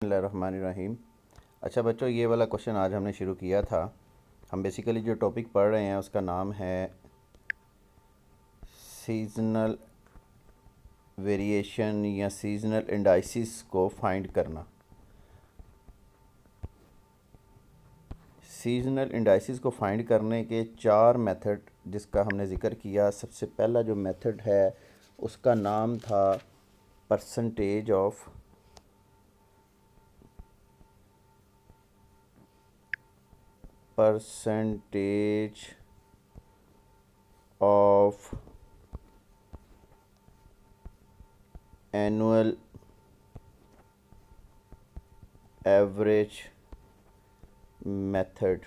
बिस्मिल्लाहिर्रहमानिर्रहीम। अच्छा बच्चों, ये वाला क्वेश्चन आज हमने शुरू किया था। हम बेसिकली जो टॉपिक पढ़ रहे हैं उसका नाम है सीजनल वेरिएशन या सीजनल इंडाइसिस को फाइंड करना। सीजनल इंडाइसिस को फाइंड करने के चार मेथड जिसका हमने ज़िक्र किया। सबसे पहला जो मेथड है उसका नाम था percentage of annual average method.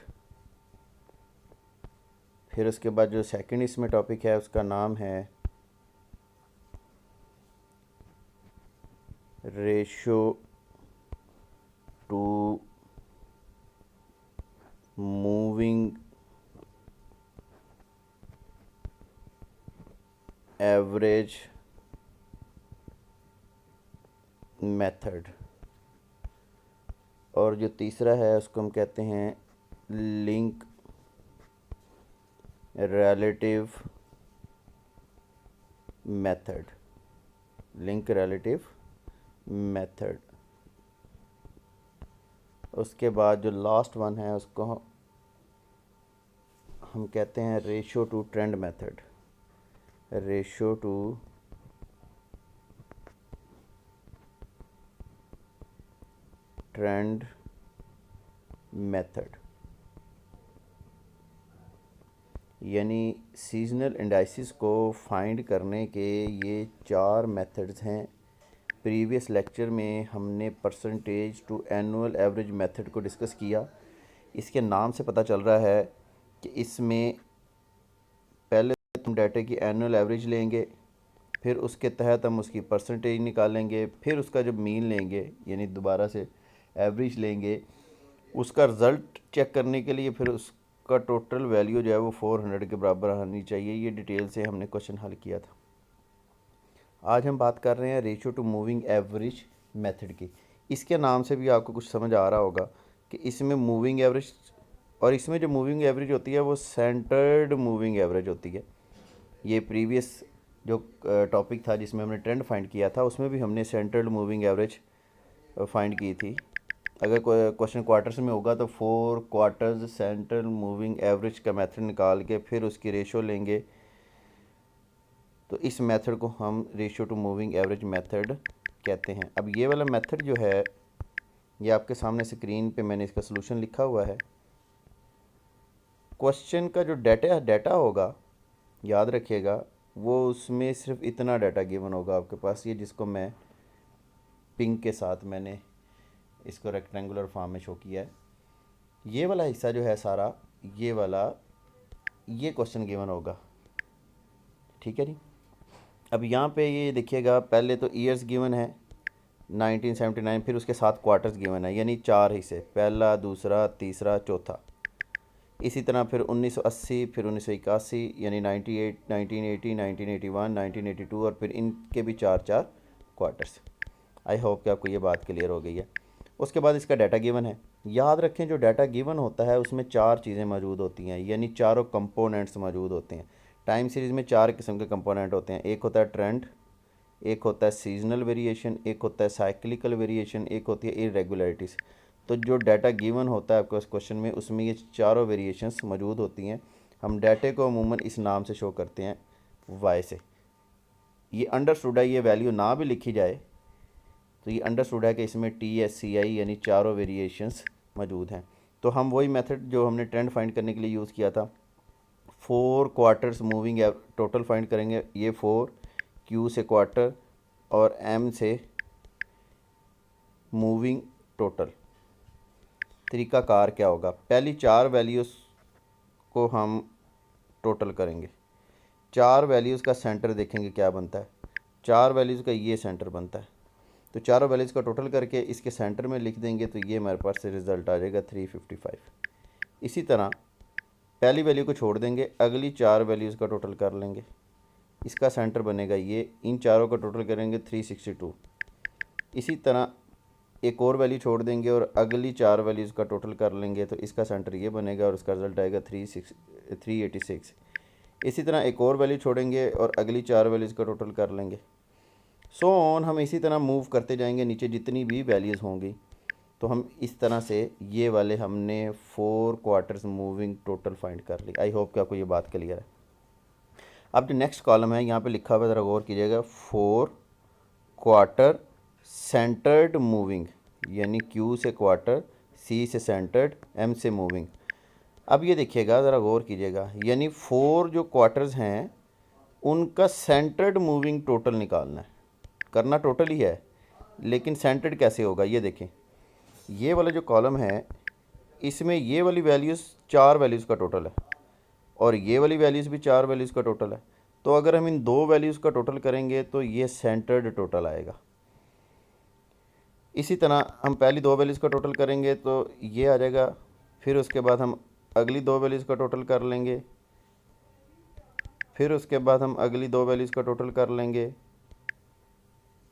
फिर उसके बाद जो सेकंड इसमें टॉपिक है उसका नाम है ratio two moving average method. और जो तीसरा है उसको हम कहते हैं link relative method. Link relative method. उसके बाद जो लास्ट वन है उसको हम कहते हैं ratio two trend method. Ratio two trend method. यानी सीजनल इंडाइसिस को फाइंड करने के ये चार मेथड्स हैं। प्रीवियस लेक्चर में हमने percentage to annual average method को डिस्कस किया। इसके नाम से पता चल रहा है कि इसमें पहले हम डाटा की एनुअल एवरेज लेंगे, फिर उसके तहत हम उसकी परसेंटेज निकालेंगे, फिर उसका जब मीन लेंगे यानी दोबारा से एवरेज लेंगे, उसका रिज़ल्ट चेक करने के लिए फिर उसका टोटल वैल्यू जो है वो 400 के बराबर आनी चाहिए। ये डिटेल से हमने क्वेश्चन हल किया था। आज हम बात कर रहे हैं ratio two moving average method की। इसके नाम से भी आपको कुछ समझ आ रहा होगा कि इसमें मूविंग एवरेज और इसमें जो मूविंग एवरेज होती है वो सेंटर्ड मूविंग एवरेज होती है। ये प्रीवियस जो टॉपिक था जिसमें हमने ट्रेंड फाइंड किया था उसमें भी हमने सेंटर्ड मूविंग एवरेज फाइंड की थी। अगर क्वेश्चन क्वार्टर्स में होगा तो 4 क्वार्टर्स सेंट्रल मूविंग एवरेज का मेथड निकाल के फिर उसकी रेशो लेंगे। तो इस मेथड को हम ratio two moving average method कहते हैं। अब ये वाला मेथड जो है ये आपके सामने स्क्रीन पे मैंने इसका सलूशन लिखा हुआ है। क्वेश्चन का जो डाटा होगा याद रखिएगा वो उसमें सिर्फ इतना डाटा गिवन होगा आपके पास, ये जिसको मैं पिंक के साथ मैंने इसको रेक्टेंगुलर फॉर्म में शो किया है। ये वाला हिस्सा जो है सारा ये वाला ये क्वेश्चन गिवन होगा, ठीक है जी। अब यहाँ पे ये देखिएगा पहले तो ईयर्स गिवन है 1979, फिर उसके साथ क्वार्टर्स गिवन है यानी चार हिस्से, पहला दूसरा तीसरा चौथा। इसी तरह फिर 1980, फिर 1981 यानी 98, 1980, 1981, 1982 और फिर इनके भी चार चार क्वार्टर्स। आई होप कि आपको ये बात क्लियर हो गई है। उसके बाद इसका डाटा गिवन है। याद रखें जो डाटा गिवन होता है उसमें चार चीज़ें मौजूद होती हैं यानी चारों कंपोनेंट्स मौजूद होते हैं। टाइम सीरीज़ में चार किस्म के कंपोनेंट होते हैं। एक होता है ट्रेंड, एक होता है सीजनल वेरिएशन, एक होता है साइक्लिकल वेरिएशन, एक होती है इरेगुलरिटीज़। तो जो डाटा गिवन होता है आपको इस क्वेश्चन में उसमें ये चारों वेरिएशंस मौजूद होती हैं। हम डाटे को अमूमन इस नाम से शो करते हैं वाई से। ये अंडरस्टूड है, ये वैल्यू ना भी लिखी जाए तो ये अंडरस्टूड है कि इसमें TSCI यानी चारों वेरिएशंस मौजूद हैं। तो हम वही मेथड जो हमने ट्रेंड फाइंड करने के लिए यूज़ किया था, 4 क्वार्टर्स मूविंग टोटल फाइंड करेंगे। ये 4 Q से क्वार्टर और M से मूविंग टोटल। तरीक़ाकार क्या होगा, पहली चार वैल्यूज़ को हम टोटल करेंगे। चार वैल्यूज़ का सेंटर देखेंगे क्या बनता है। चार वैल्यूज़ का ये सेंटर बनता है, तो चारों वैल्यूज़ का टोटल करके इसके सेंटर में लिख देंगे तो ये हमारे पास से रिज़ल्ट आ जाएगा 355। इसी तरह पहली वैल्यू को छोड़ देंगे, अगली चार वैल्यूज़ का टोटल कर लेंगे, इसका सेंटर बनेगा ये, इन चारों का टोटल करेंगे 362। इसी तरह एक और वैल्यू छोड़ देंगे और अगली 4 वैल्यूज़ का टोटल कर लेंगे तो इसका सेंटर ये बनेगा और उसका रिजल्ट आएगा 386। इसी तरह एक और वैल्यू छोड़ेंगे और अगली 4 वैल्यूज़ का टोटल कर लेंगे। सो ऑन हम इसी तरह मूव करते जाएंगे नीचे जितनी भी वैल्यूज़ होंगी। तो हम इस तरह से ये वाले हमने 4 क्वार्टर्स मूविंग टोटल फाइंड कर ली। आई होप कि आपको ये बात क्लियर है। अब जो नेक्स्ट कॉलम है यहाँ पे लिखा हुआ है, ज़रा गौर कीजिएगा, 4 क्वार्टर सेंटर्ड मूविंग, यानी Q से क्वार्टर, C से सेंटर्ड, M से मूविंग। अब ये देखिएगा, ज़रा गौर कीजिएगा, यानी 4 जो क्वार्टर्स हैं उनका सेंटर्ड मूविंग टोटल निकालना है। करना टोटल ही है, लेकिन सेंटर्ड कैसे होगा ये देखें। ये वाला जो कॉलम है इसमें ये वाली वैल्यूज़ 4 वैल्यूज़ का टोटल है और ये वाली वैल्यूज़ भी 4 वैल्यूज़ का टोटल है। तो अगर हम इन 2 वैल्यूज़ का टोटल करेंगे तो ये सेंटर्ड टोटल आएगा। इसी तरह हम पहली 2 वैल्यूज़ का टोटल करेंगे तो ये आ जाएगा। फिर उसके बाद हम अगली 2 वैल्यूज़ का टोटल कर लेंगे, फिर उसके बाद हम अगली 2 वैल्यूज़ का टोटल कर लेंगे,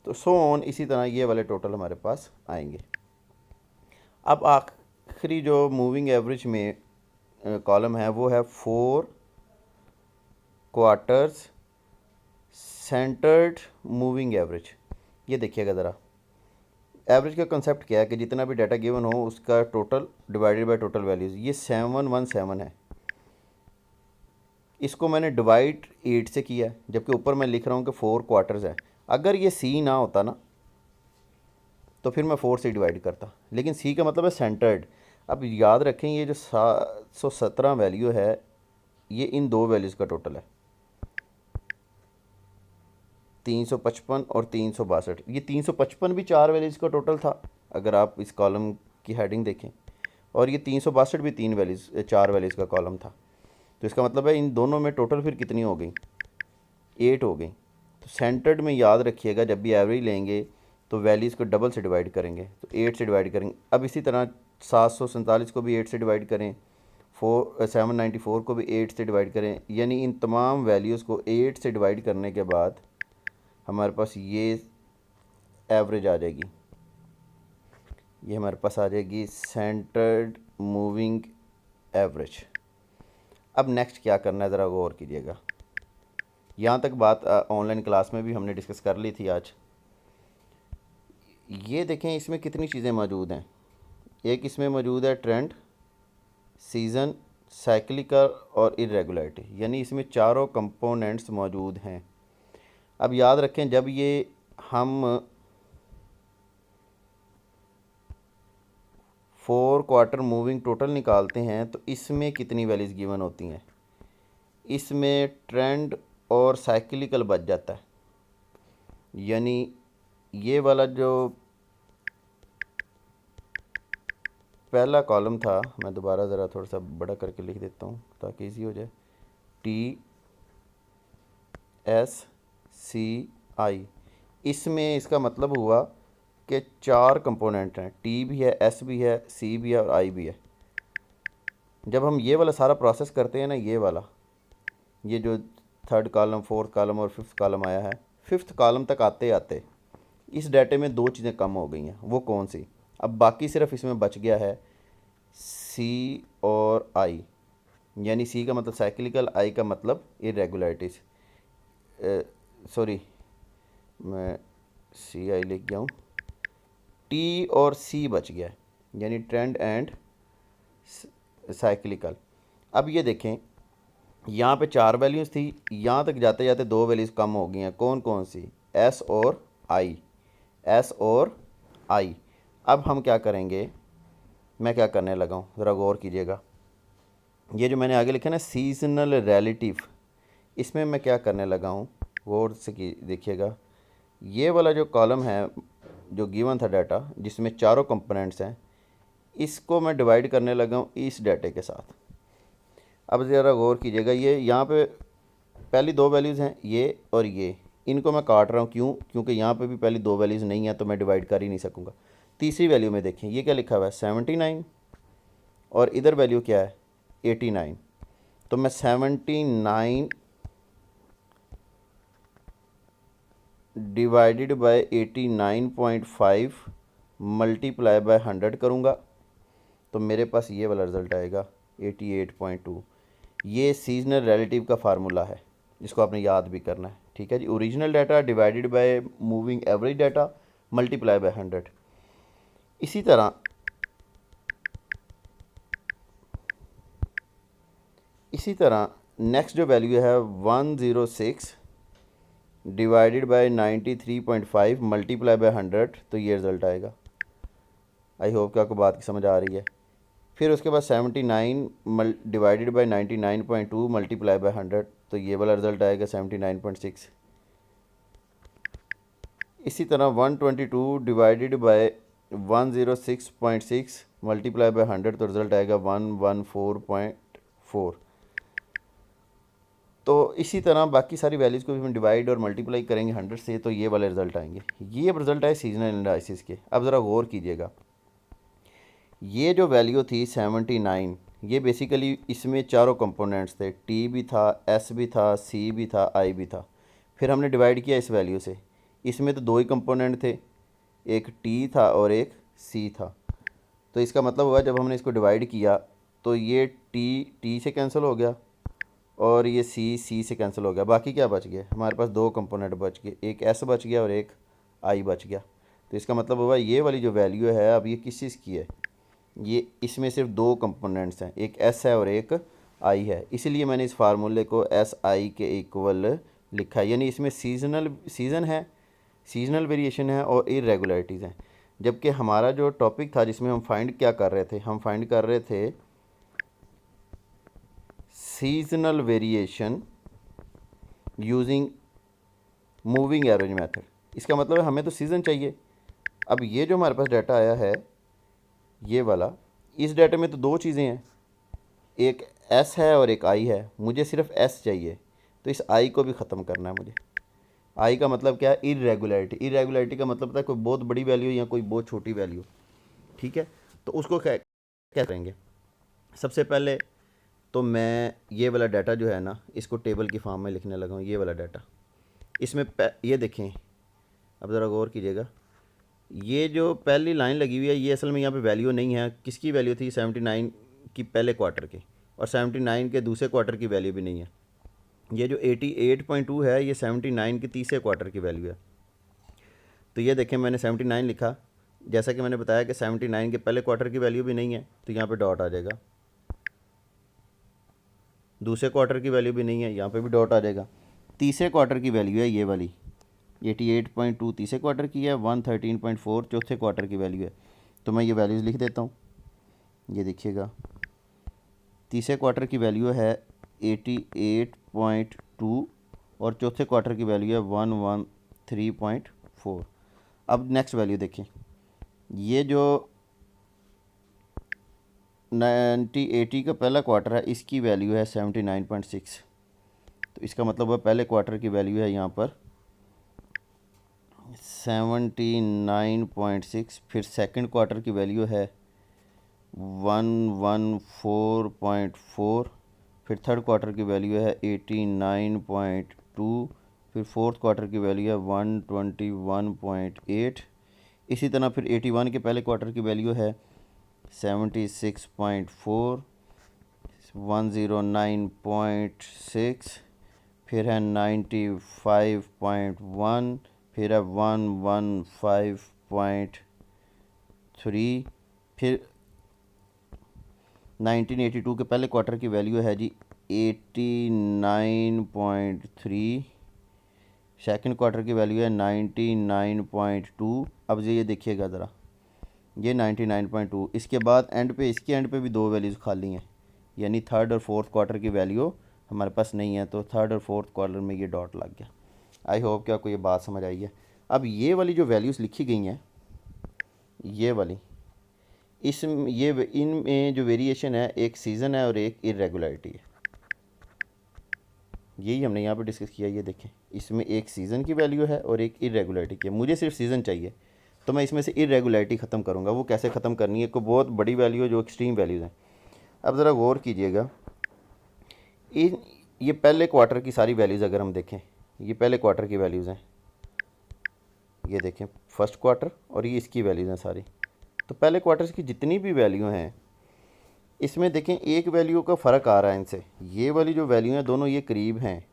तो सो ऑन इसी तरह ये वाले टोटल हमारे पास आएंगे। अब आखिरी जो मूविंग एवरेज में कॉलम है वो है 4 क्वार्टर्स सेंटर्ड मूविंग एवरेज। ये देखिएगा ज़रा, एवरेज का कंसेप्ट क्या है कि जितना भी डाटा गिवन हो उसका total divided by total values. ये 717 है, इसको मैंने डिवाइड 8 से किया है, जबकि ऊपर मैं लिख रहा हूँ कि 4 क्वार्टर्स है। अगर ये C ना होता ना तो फिर मैं 4 से डिवाइड करता, लेकिन C का मतलब है सेंटर्ड। अब याद रखें ये जो 717 वैल्यू है ये इन 2 वैल्यूज़ का टोटल है, 355 और 362। ये 355 भी 4 वैल्यूज़ का टोटल था अगर आप इस कॉलम की हेडिंग देखें, और ये 362 भी 4 वैल्यूज़ का कॉलम था। तो इसका मतलब है इन दोनों में टोटल फिर कितनी हो गई, 8 हो गई। तो सेंटर्ड में याद रखिएगा जब भी एवरेज लेंगे तो वैल्यूज़ को डबल से डिवाइड करेंगे, तो 8 से डिवाइड करेंगे। अब इसी तरह 747 को भी 8 से डिवाइड करें, 794 को भी 8 से डिवाइड करें, यानी इन तमाम वैल्यूज़ को 8 से डिवाइड करने के बाद हमारे पास ये एवरेज आ जाएगी। ये हमारे पास आ जाएगी सेंटर्ड मूविंग एवरेज। अब नेक्स्ट क्या करना है ज़रा गौर कीजिएगा। यहाँ तक बात ऑनलाइन क्लास में भी हमने डिस्कस कर ली थी आज। ये देखें इसमें कितनी चीज़ें मौजूद हैं। एक इसमें मौजूद है ट्रेंड, सीज़न, साइक्लिकल और इरेगुलरिटी, यानी इसमें चारों कंपोनेंट्स मौजूद हैं। अब याद रखें जब ये हम 4 क्वार्टर मूविंग टोटल निकालते हैं तो इसमें कितनी वैल्यूज़ गिवन होती हैं। इसमें ट्रेंड और साइक्लिकल बच जाता है, यानी ये वाला जो पहला कॉलम था, मैं दोबारा ज़रा थोड़ा सा बड़ा करके लिख देता हूँ ताकि इजी हो जाए, TSCI। इसमें इसका मतलब हुआ कि 4 कंपोनेंट हैं, T भी है, S भी है, C भी है और I भी है। जब हम ये वाला सारा प्रोसेस करते हैं ना, ये जो 3rd कॉलम, 4th कॉलम और 5th कॉलम आया है, 5th कॉलम तक आते आते इस डाटे में 2 चीज़ें कम हो गई हैं। वो कौन सी? अब बाकी सिर्फ इसमें बच गया है C और I, यानी C का मतलब साइक्लिकल, I का मतलब इरेगुलरिटीज़। सॉरी, मैं CI लिख गया हूँ, T और C बच गया है, यानी ट्रेंड एंड साइक्लिकल। अब ये देखें यहाँ पे 4 वैल्यूज़ थी, यहाँ तक जाते जाते 2 वैल्यूज़ कम हो गई हैं। कौन कौन सी? S और I, S और I। अब हम क्या करेंगे, मैं क्या करने लगा हूँ ज़रा गौर कीजिएगा। ये जो मैंने आगे लिखा ना सीजनल रिलेटिव, इसमें मैं क्या करने लगा हूँ गौर से देखिएगा। ये वाला जो कॉलम है जो गिवन था डाटा जिसमें चारों कंपोनेंट्स हैं, इसको मैं डिवाइड करने लगा हूँ इस डाटे के साथ। अब ज़रा गौर कीजिएगा, ये यहाँ पे पहली 2 वैल्यूज़ हैं ये और ये, इनको मैं काट रहा हूँ। क्यों? क्योंकि यहाँ पे भी पहली 2 वैल्यूज़ नहीं है तो मैं डिवाइड कर ही नहीं सकूँगा। तीसरी वैल्यू में देखें ये क्या लिखा हुआ है 79, और इधर वैल्यू क्या है 89। तो मैं 79 डिवाइडेड बाय 89.5 मल्टीप्लाई बाय 100 करूँगा तो मेरे पास ये वाला रिज़ल्ट आएगा 88.2। ये सीजनल रिलेटिव का फार्मूला है जिसको आपने याद भी करना है। ठीक है जी, original data divided by moving average data multiply by 100। इसी तरह नेक्स्ट जो वैल्यू है 106 डिवाइडेड बाय 93.5 मल्टीप्लाई बाय 100, तो ये रिज़ल्ट आएगा। आई होप कि आपको बात की समझ आ रही है। फिर उसके बाद 79 डिवाइडेड बाय 99.2 मल्टीप्लाई बाय 100, तो ये वाला रिज़ल्ट आएगा 79.6। इसी तरह 122 डिवाइडेड बाय 106.6 मल्टीप्लाई बाय 100, तो रिज़ल्ट आएगा 114.4। तो इसी तरह बाकी सारी वैल्यूज़ को भी हम डिवाइड और मल्टीप्लाई करेंगे 100 से, तो ये वाले रिज़ल्ट आएंगे। ये अब रिज़ल्ट आए सीजनल एनालिसिस के। अब ज़रा गौर कीजिएगा, ये जो वैल्यू थी 79, ये बेसिकली इसमें चारों कंपोनेंट्स थे, टी भी था, एस भी था, सी भी था, आई भी था। फिर हमने डिवाइड किया इस वैल्यू से। इसमें तो दो ही कंपोनेंट थे, एक टी था और एक सी था। तो इसका मतलब हुआ जब हमने इसको डिवाइड किया तो ये टी से कैंसिल हो गया और ये सी से कैंसिल हो गया। बाकी क्या बच गया? हमारे पास दो कंपोनेंट बच गए, एक एस बच गया और एक आई बच गया। तो इसका मतलब हुआ ये वाली जो वैल्यू है अब ये किस चीज़ की है? ये इसमें सिर्फ दो कंपोनेंट्स हैं, एक एस है और एक आई है। इसीलिए मैंने इस फार्मूले को एस आई के इक्वल लिखा है। यानी इसमें सीजनल वेरिएशन है और इरेगुलरिटीज़ हैं। जबकि हमारा जो टॉपिक था जिसमें हम फाइंड क्या कर रहे थे, हम फाइंड कर रहे थे seasonal variation using moving average method. इसका मतलब है हमें तो सीज़न चाहिए। अब ये जो हमारे पास डाटा आया है ये वाला, इस डाटे में तो दो चीज़ें हैं, एक एस है और एक आई है। मुझे सिर्फ एस चाहिए, तो इस आई को भी ख़त्म करना है मुझे। आई का मतलब क्या है? इरेगुलरिटी का मतलब था कोई बहुत बड़ी वैल्यू या कोई बहुत छोटी वैल्यू। ठीक है, तो उसको क्या करेंगे? सबसे पहले तो मैं ये वाला डाटा जो है ना, इसको टेबल की फॉर्म में लिखने लगा हूँ। ये वाला डाटा, इसमें ये देखें, अब ज़रा गौर कीजिएगा, ये जो पहली लाइन लगी हुई है ये असल में यहाँ पे वैल्यू नहीं है। किसकी वैल्यू थी? 79 की पहले क्वार्टर की, और 79 के दूसरे क्वार्टर की वैल्यू भी नहीं है। ये जो 88.2 है ये 79 के तीसरे क्वार्टर की वैल्यू है। तो ये देखें, मैंने 79 लिखा, जैसा कि मैंने बताया कि 79 के पहले क्वार्टर की वैल्यू भी नहीं है, तो यहाँ पे डॉट आ जाएगा। दूसरे क्वार्टर की वैल्यू भी नहीं है, यहाँ पे भी डॉट आ जाएगा। तीसरे क्वार्टर की वैल्यू है ये वाली, 88.2 तीसरे क्वार्टर की है, 113.4 चौथे क्वार्टर की वैल्यू है। तो मैं ये वैल्यूज़ लिख देता हूँ। ये देखिएगा, तीसरे क्वार्टर की वैल्यू है 88.2 और चौथे क्वार्टर की वैल्यू है 113.4। अब नेक्स्ट वैल्यू देखें, ये जो 80 का पहला क्वार्टर है इसकी वैल्यू है 79.6। तो इसका मतलब है पहले क्वार्टर की वैल्यू है यहाँ पर 79.6। फिर सेकंड क्वार्टर की वैल्यू है 114.4। फिर थर्ड क्वार्टर की वैल्यू है 89.2। फिर फोर्थ क्वार्टर की वैल्यू है 121.8। इसी तरह फिर 81 के पहले क्वार्टर की वैल्यू है 76.4, 109.6, फिर है 95.1, फिर है 115.3। फिर 1982 के पहले क्वार्टर की वैल्यू है जी 89.3। सेकंड क्वार्टर की वैल्यू है 99.2। अब ये देखिएगा ज़रा, ये 99.2। इसके बाद इसके एंड पे भी दो वैल्यूज़ खाली हैं, यानी थर्ड और फोर्थ क्वार्टर की वैल्यू हमारे पास नहीं है। तो थर्ड और फोर्थ क्वार्टर में ये डॉट लग गया। आई होप कि आपको ये बात समझ आई है। अब ये वाली जो वैल्यूज़ लिखी गई हैं, ये वाली, इनमें जो वेरिएशन है, एक सीज़न है और एक इरेगुलरिटी है। यही हमने यहाँ पे डिस्कस किया। ये देखें, इसमें एक सीज़न की वैल्यू है और एक इरेगुलरिटी की है। मुझे सिर्फ सीज़न चाहिए, तो मैं इसमें से इरेगुलरिटी ख़त्म करूँगा। वो कैसे ख़त्म करनी है? कोई बहुत बड़ी वैल्यू है जो एक्सट्रीम वैल्यूज़ हैं। अब ज़रा गौर कीजिएगा, ये पहले क्वार्टर की सारी वैल्यूज़ अगर हम देखें, ये पहले क्वार्टर की वैल्यूज़ हैं। ये देखें फर्स्ट क्वार्टर और ये इसकी वैल्यूज़ हैं सारी। तो पहले क्वार्टर्स की जितनी भी वैल्यू हैं इसमें देखें एक वैल्यू का फ़र्क आ रहा है इनसे। ये वाली जो वैल्यू हैं दोनों ये करीब हैं,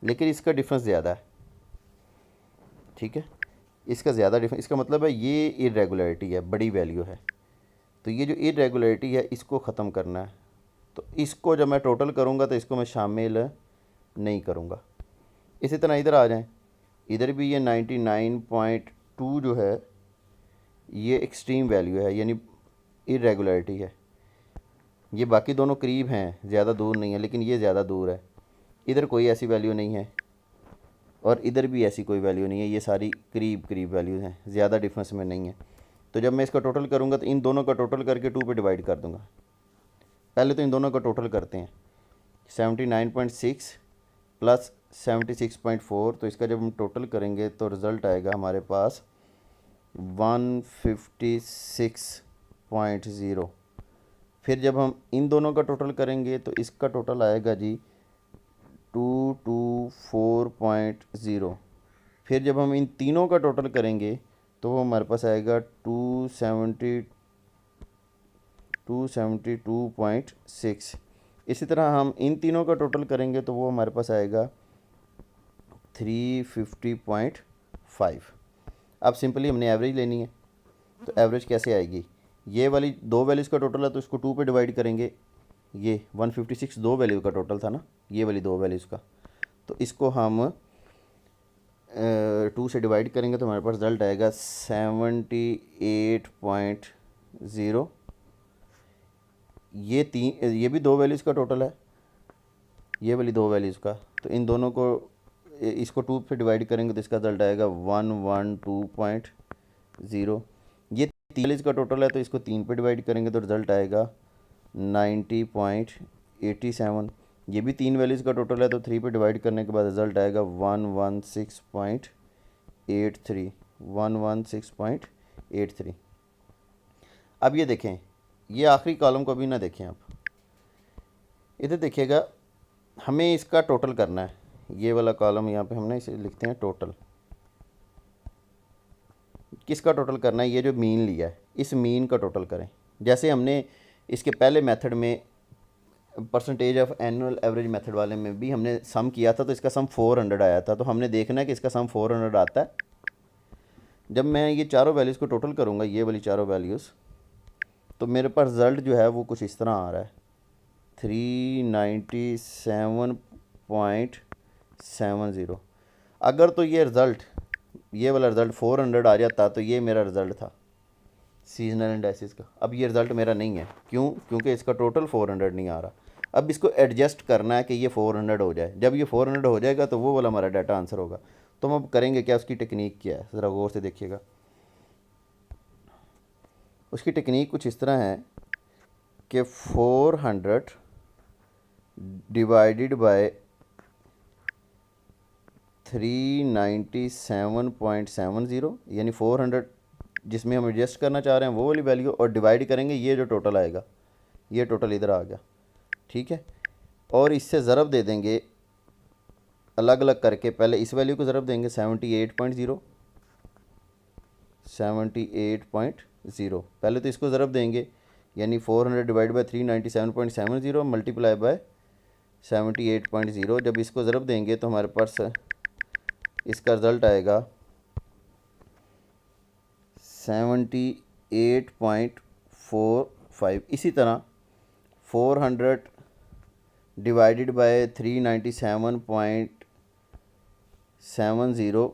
लेकिन इसका डिफरेंस ज़्यादा है। ठीक है, इसका ज़्यादा डिफरेंस, इसका मतलब है ये इरेगुलरिटी है, बड़ी वैल्यू है। तो ये जो इरेगुलरिटी है इसको ख़त्म करना है। तो इसको जब मैं टोटल करूँगा तो इसको मैं शामिल नहीं करूँगा। इसी तरह इधर आ जाएं, इधर भी ये 99.2 जो है ये एक्सट्रीम वैल्यू है, यानी इरेगुलरिटी है। ये बाकी दोनों करीब हैं, ज़्यादा दूर नहीं है, लेकिन ये ज़्यादा दूर है। इधर कोई ऐसी वैल्यू नहीं है और इधर भी ऐसी कोई वैल्यू नहीं है, ये सारी करीब करीब वैल्यूज़ हैं, ज़्यादा डिफरेंस में नहीं है। तो जब मैं इसका टोटल करूँगा तो इन दोनों का टोटल करके 2 पे डिवाइड कर दूँगा। पहले तो इन दोनों का टोटल करते हैं, 79.6 प्लस 76.4, तो इसका जब हम टोटल करेंगे तो रिज़ल्ट आएगा हमारे पास 156.0। फिर जब हम इन दोनों का टोटल करेंगे तो इसका टोटल आएगा जी 224.0। फिर जब हम इन तीनों का टोटल करेंगे तो वो हमारे पास आएगा 272.6। इसी तरह हम इन तीनों का टोटल करेंगे तो वो हमारे पास आएगा 350.5। अब सिंपली हमने एवरेज लेनी है, तो एवरेज कैसे आएगी? ये वाली दो वैल्यूज़ का टोटल है तो इसको 2 पे डिवाइड करेंगे। ये 156 दो वैल्यू का टोटल था ना, ये वाली दो वैल्यूज़ का, तो इसको हम 2 से डिवाइड करेंगे तो हमारे पास रिजल्ट आएगा 78.0। ये भी दो वैल्यूज़ का टोटल है, ये वाली दो वैल्यूज़ का, तो इन दोनों को इसको 2 पे डिवाइड करेंगे तो इसका रिजल्ट आएगा 112.0। ये 3 वैल्यूज़ का टोटल है तो इसको 3 पे डिवाइड करेंगे तो रिजल्ट आएगा 90.87। ये भी 3 वैल्यूज़ का टोटल है तो 3 पे डिवाइड करने के बाद रिजल्ट आएगा 116.83। अब ये देखें, ये आखिरी कॉलम को भी ना देखें आप, इधर देखिएगा, हमें इसका टोटल करना है। ये वाला कॉलम यहाँ पे हमने इसे लिखते हैं टोटल। किसका टोटल करना है? ये जो मीन लिया है इस मीन का टोटल करें। जैसे हमने इसके पहले मेथड में percentage of annual average method वाले में भी हमने सम किया था तो इसका सम 400 आया था, तो हमने देखना है कि इसका सम 400 आता है। जब मैं ये चारों वैल्यूज़ को टोटल करूँगा, ये वाली चारों वैल्यूज़, तो मेरे पास रिज़ल्ट जो है वो कुछ इस तरह आ रहा है 397.70। अगर तो ये रिज़ल्ट, ये वाला रिज़ल्ट 400 आ जाता तो ये मेरा रिज़ल्ट था सीजनल इंडाइसिस का। अब ये रिज़ल्ट मेरा नहीं है, क्यों? क्योंकि इसका टोटल 400 नहीं आ रहा। अब इसको एडजस्ट करना है कि ये 400 हो जाए। जब ये 400 हो जाएगा तो वो वाला हमारा डाटा आंसर होगा। तो हम अब करेंगे क्या, उसकी टेक्निक क्या है ज़रा गौर से देखिएगा। उसकी टेक्निक कुछ इस तरह है कि 400 डिवाइडेड बाय 397.70, यानी 400 जिसमें हम एडजस्ट करना चाह रहे हैं वो वाली वैल्यू, और डिवाइड करेंगे ये जो टोटल आएगा, ये टोटल इधर आ गया। ठीक है, और इससे ज़रब दे देंगे अलग अलग करके। पहले इस वैल्यू को ज़रब देंगे 78.0, पहले तो इसको ज़रब देंगे, यानी 400 डिवाइड बाई 397.70 मल्टीप्लाई बाय 78.0। जब इसको ज़रब देंगे तो हमारे पास इसका रिज़ल्ट आएगा 78.45। इसी तरह 400 डिवाइडेड बाय 397.70,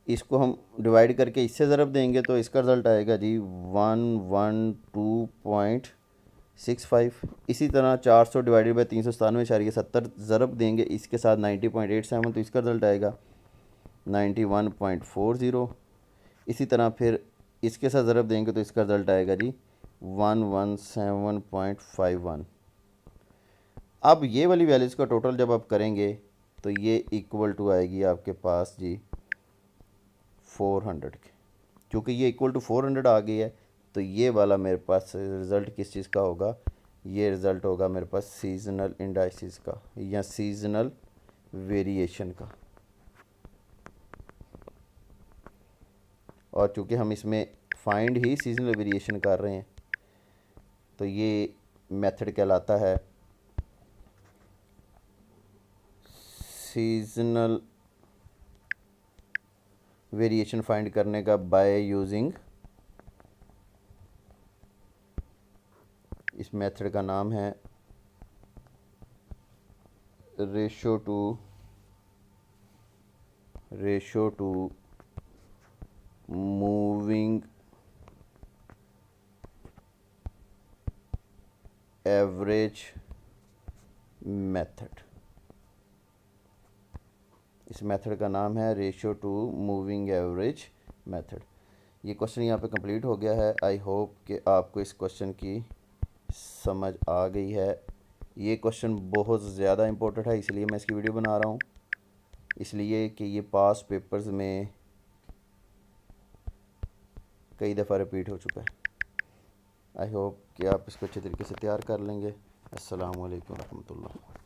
इसको हम डिवाइड करके इससे ज़रब देंगे तो इसका रिज़ल्ट आएगा जी 112.65। इसी तरह 400 डिवाइडेड बाई 397.70 ज़रब देंगे इसके साथ 90.87, तो इसका रिज़ल्ट आएगा 91.40। इसी तरह फिर इसके साथ ज़रब देंगे तो इसका रिज़ल्ट आएगा जी 117.51। अब ये वाली वैल्यूज़ का टोटल जब आप करेंगे तो ये इक्वल टू आएगी आपके पास जी 400 के। क्योंकि ये इक्वल टू 400 आ गई है तो ये वाला मेरे पास रिज़ल्ट किस चीज़ का होगा? ये रिज़ल्ट होगा मेरे पास सीजनल इंडाइसिस का या सीजनल वेरिएशन का। और चूँकि हम इसमें फाइंड ही सीजनल वेरिएशन कर रहे हैं तो ये मेथड कहलाता है सीजनल वेरिएशन फाइंड करने का बाय यूजिंग, इस मेथड का नाम है ratio two moving average method. इस मेथड का नाम है ratio two moving average method. ये क्वेश्चन यहाँ पे कंप्लीट हो गया है। आई होप कि आपको इस क्वेश्चन की समझ आ गई है। ये क्वेश्चन बहुत ज़्यादा इम्पोर्टेंट है, इसलिए मैं इसकी वीडियो बना रहा हूँ, इसलिए कि ये पास पेपर्स में कई दफ़ा रिपीट हो चुका है। आई होप कि आप इसको अच्छे तरीके से तैयार कर लेंगे। अस्सलाम वालेकुम रहमतुल्लाह।